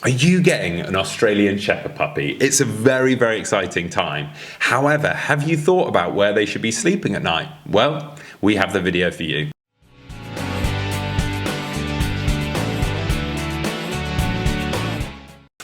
Are you getting an Australian Shepherd puppy? It's a very, very exciting time. However, have you thought about where they should be sleeping at night? Well, we have the video for you.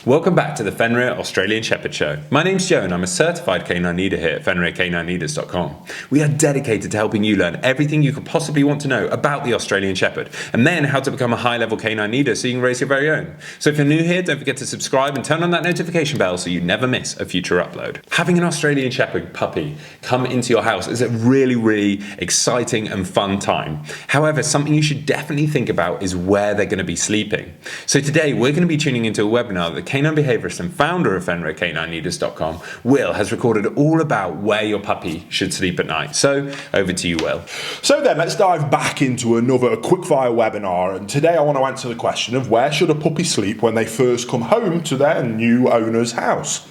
Welcome back to the Fenrir Australian Shepherd Show. My name's Joe and I'm a certified canine leader here at FenrirK9Leaders.com. We are dedicated to helping you learn everything you could possibly want to know about the Australian Shepherd and then how to become a high-level canine leader so you can raise your very own. So if you're new here, don't forget to subscribe and turn on that notification bell so you never miss a future upload. Having an Australian Shepherd puppy come into your house is a really, really exciting and fun time. However, something you should definitely think about is where they're going to be sleeping. So today we're going to be tuning into a webinar that canine behaviorist and founder of FenrirK9Leaders.com, Will, has recorded all about where your puppy should sleep at night. So over to you, Will. So then let's dive back into another quickfire webinar, and today I want to answer the question of where should a puppy sleep when they first come home to their new owner's house.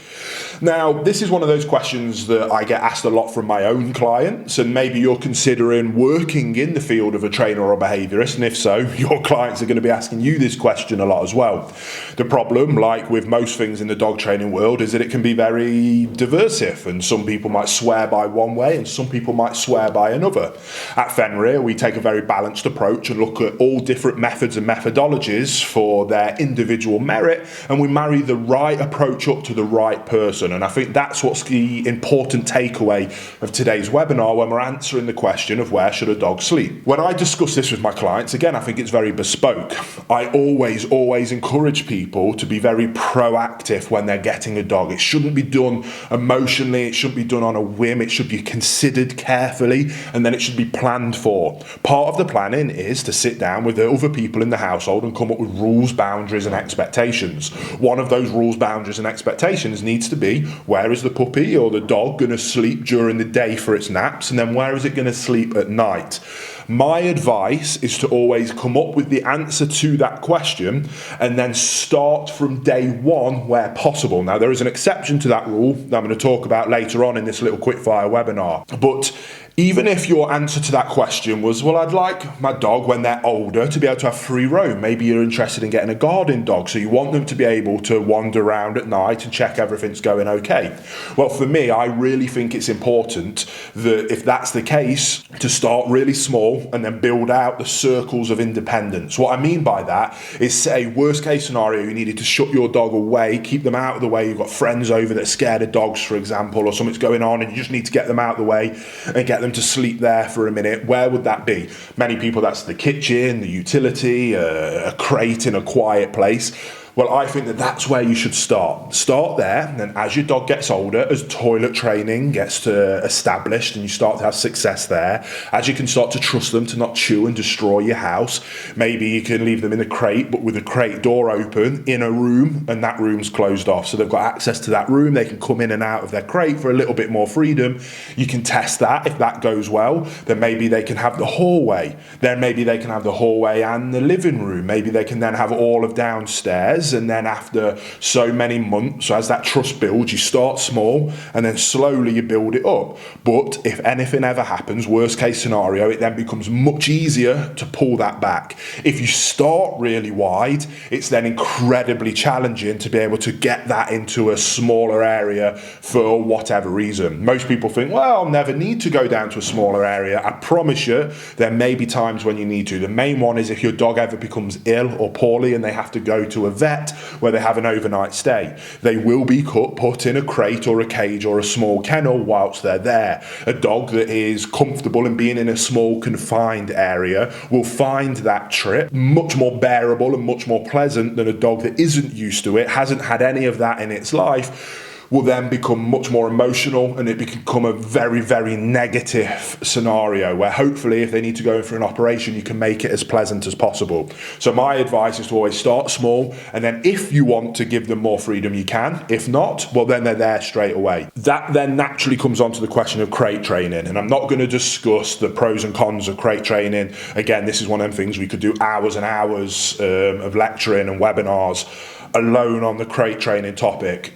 Now, this is one of those questions that I get asked a lot from my own clients, and maybe you're considering working in the field of a trainer or a behaviorist, and if so, your clients are going to be asking you this question a lot as well. The problem, like with most things in the dog training world, is that it can be very diversive, and some people might swear by one way and some people might swear by another. At Fenrir, we take a very balanced approach and look at all different methods and methodologies for their individual merit, and we marry the right approach up to the right person. And I think that's what's the important takeaway of today's webinar when we're answering the question of where should a dog sleep. When I discuss this with my clients, again, I think it's very bespoke. I always encourage people to be very proactive when they're getting a dog. It shouldn't be done emotionally, it shouldn't be done on a whim, it should be considered carefully, and then it should be planned for. Part of the planning is to sit down with the other people in the household and come up with rules, boundaries, and expectations. One of those rules, boundaries, and expectations needs to be, where is the puppy or the dog going to sleep during the day for its naps, and then where is it going to sleep at night? My advice is to always come up with the answer to that question and then start from day one where possible. Now, there is an exception to that rule that I'm going to talk about later on in this little quickfire webinar, but even if your answer to that question was, well, I'd like my dog when they're older to be able to have free roam. Maybe you're interested in getting a guarding dog, so you want them to be able to wander around at night and check everything's going okay. Well, for me, I really think it's important that if that's the case, to start really small and then build out the circles of independence. What I mean by that is, say, worst case scenario, you needed to shut your dog away, keep them out of the way. You've got friends over that are scared of dogs, for example, or something's going on and you just need to get them out of the way and get them to sleep there for a minute. Where would that be? Many people, that's the kitchen, the utility, a crate in a quiet place. Well, I think that that's where you should start. Start there, and then as your dog gets older, as toilet training gets established and you start to have success there, as you can start to trust them to not chew and destroy your house, maybe you can leave them in a crate, but with the crate door open in a room, and that room's closed off. So they've got access to that room, they can come in and out of their crate for a little bit more freedom. You can test that. If that goes well, then maybe they can have the hallway. Then maybe they can have the hallway and the living room. Maybe they can then have all of downstairs. And then after so many months, so as that trust builds, you start small and then slowly you build it up. But if anything ever happens, worst case scenario, it then becomes much easier to pull that back. If you start really wide, it's then incredibly challenging to be able to get that into a smaller area for whatever reason. Most people think, well, I'll never need to go down to a smaller area. I promise you, there may be times when you need to. The main one is if your dog ever becomes ill or poorly and they have to go to a vet where they have an overnight stay. They will be put in a crate or a cage or a small kennel whilst they're there. A dog that is comfortable in being in a small confined area will find that trip much more bearable and much more pleasant than a dog that isn't used to it, hasn't had any of that in its life, will then become much more emotional, and it become a very, very negative scenario where hopefully if they need to go in for an operation, you can make it as pleasant as possible. So my advice is to always start small, and then if you want to give them more freedom, you can. If not, well, then they're there straight away. That then naturally comes on to the question of crate training, and I'm not going to discuss the pros and cons of crate training. Again, this is one of them things we could do hours and hours of lecturing and webinars alone on the crate training topic.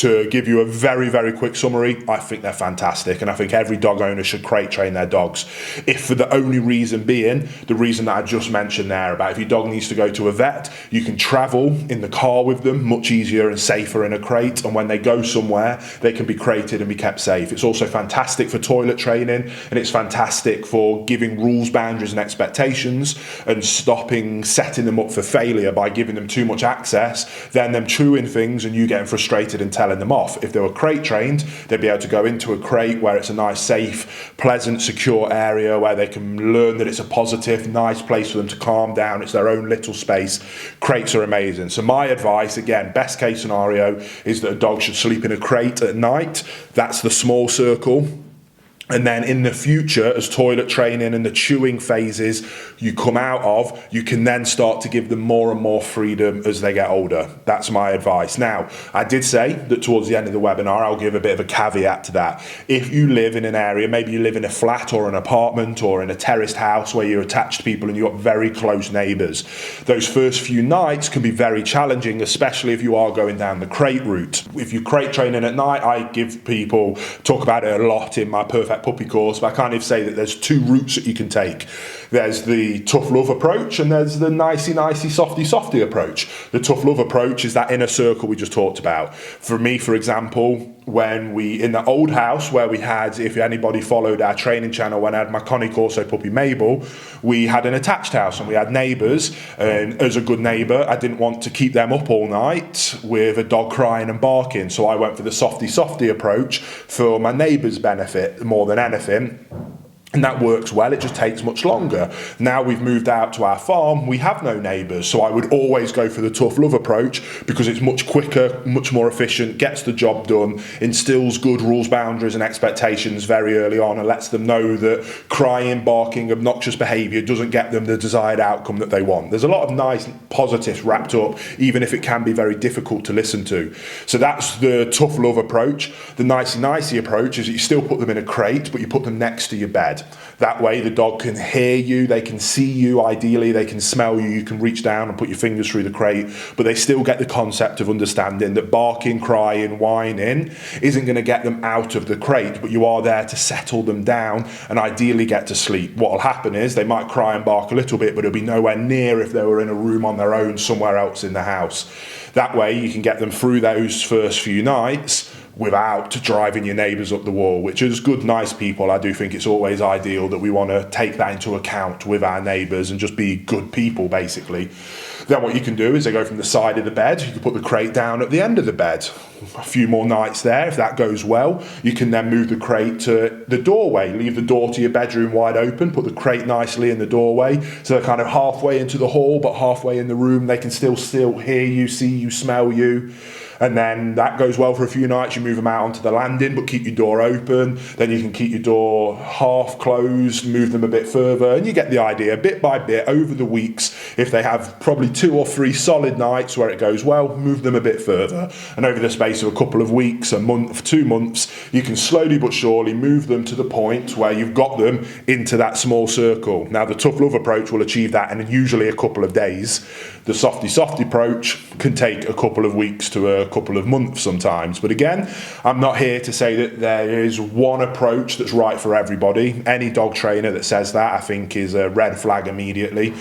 to give you a very, very quick summary, I think they're fantastic, and I think every dog owner should crate train their dogs. If for the only reason being, the reason that I just mentioned there about if your dog needs to go to a vet, you can travel in the car with them much easier and safer in a crate, and when they go somewhere, they can be crated and be kept safe. It's also fantastic for toilet training, and it's fantastic for giving rules, boundaries and expectations and setting them up for failure by giving them too much access, then them chewing things and you getting frustrated and telling them off. If they were crate trained, they'd be able to go into a crate where it's a nice, safe, pleasant, secure area where they can learn that it's a positive, nice place for them to calm down. It's their own little space. Crates are amazing. So my advice, again, best case scenario is that a dog should sleep in a crate at night. That's the small circle. And then in the future, as toilet training and the chewing phases you come out of, you can then start to give them more and more freedom as they get older. That's my advice. Now, I did say that towards the end of the webinar, I'll give a bit of a caveat to that. If you live in an area, maybe you live in a flat or an apartment or in a terraced house where you're attached to people and you've got very close neighbours, those first few nights can be very challenging, especially if you are going down the crate route. If you're crate training at night, I give people, talk about it a lot in my Perfect Puppy course, but I kind of say that there's two routes that you can take. There's the tough love approach and there's the nicey softy approach. The tough love approach is that inner circle we just talked about. For me, for example, when we, in the old house where we had, if anybody followed our training channel, when I had my Connie Corso puppy Mabel, we had an attached house and we had neighbours, and as a good neighbour, I didn't want to keep them up all night with a dog crying and barking, so I went for the softy approach for my neighbours' benefit more than anything. And that works well, it just takes much longer. Now we've moved out to our farm, we have no neighbours, so I would always go for the tough love approach because it's much quicker, much more efficient, gets the job done, instills good rules, boundaries and expectations very early on and lets them know that crying, barking, obnoxious behaviour doesn't get them the desired outcome that they want. There's a lot of nice positives wrapped up, even if it can be very difficult to listen to. So that's the tough love approach. The nicey approach is that you still put them in a crate, but you put them next to your bed. That way the dog can hear you, they can see you, ideally they can smell you, you can reach down and put your fingers through the crate, but they still get the concept of understanding that barking, crying, whining isn't going to get them out of the crate, but you are there to settle them down and ideally get to sleep. What will happen is they might cry and bark a little bit, but it'll be nowhere near if they were in a room on their own somewhere else in the house. That way you can get them through those first few nights without driving your neighbours up the wall, which is good, nice people. I do think it's always ideal that we want to take that into account with our neighbours and just be good people, basically. Then what you can do is they go from the side of the bed, you can put the crate down at the end of the bed. A few more nights there, if that goes well, you can then move the crate to the doorway, leave the door to your bedroom wide open, put the crate nicely in the doorway, so they're kind of halfway into the hall, but halfway in the room, they can still hear you, see you, smell you. And then that goes well for a few nights, you move them out onto the landing, but keep your door open. Then you can keep your door half closed, move them a bit further, and you get the idea. Bit by bit, over the weeks, if they have probably 2 or 3 solid nights where it goes well, move them a bit further. And over the space of a couple of weeks, a month, 2 months, you can slowly but surely move them to the point where you've got them into that small circle. Now, the tough love approach will achieve that in usually a couple of days. The softy approach can take a couple of weeks to a couple of months sometimes. But again, I'm not here to say that there is one approach that's right for everybody. Any dog trainer that says that, I think, is a red flag immediately.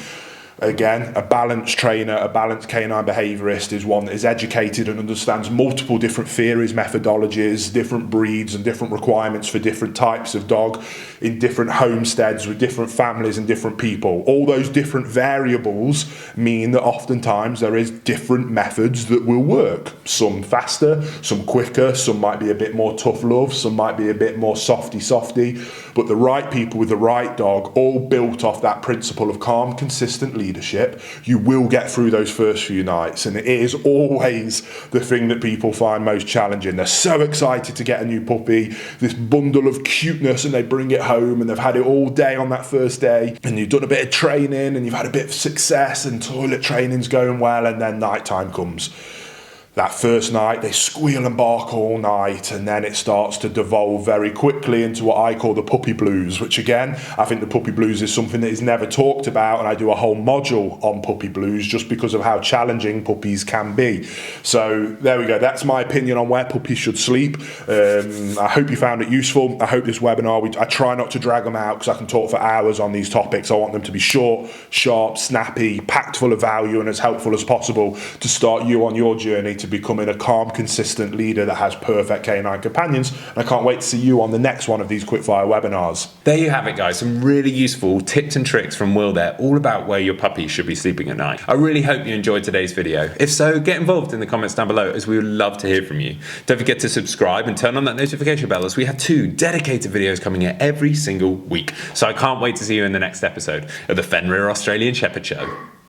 Again, a balanced trainer, a balanced canine behaviourist is one that is educated and understands multiple different theories, methodologies, different breeds and different requirements for different types of dog in different homesteads with different families and different people. All those different variables mean that oftentimes there is different methods that will work. Some faster, some quicker, some might be a bit more tough love, some might be a bit more softy. But the right people with the right dog, all built off that principle of calm, consistent leadership, you will get through those first few nights. And it is always the thing that people find most challenging. They're so excited to get a new puppy, this bundle of cuteness, and they bring it home and they've had it all day on that first day, and you've done a bit of training and you've had a bit of success and toilet training's going well, and then night time comes. That first night, they squeal and bark all night, and then it starts to devolve very quickly into what I call the puppy blues, which again, I think the puppy blues is something that is never talked about, and I do a whole module on puppy blues just because of how challenging puppies can be. So there we go. That's my opinion on where puppies should sleep. I hope you found it useful. I hope this webinar, I try not to drag them out because I can talk for hours on these topics. I want them to be short, sharp, snappy, packed full of value, and as helpful as possible to start you on your journey to becoming a calm, consistent leader that has perfect canine companions. And I can't wait to see you on the next one of these quickfire webinars. There you have it, guys. Some really useful tips and tricks from Will there, all about where your puppy should be sleeping at night. I really hope you enjoyed today's video. If so, get involved in the comments down below, as we would love to hear from you. Don't forget to subscribe and turn on that notification bell, as we have 2 dedicated videos coming in every single week. So I can't wait to see you in the next episode of the Fenrir Australian Shepherd Show.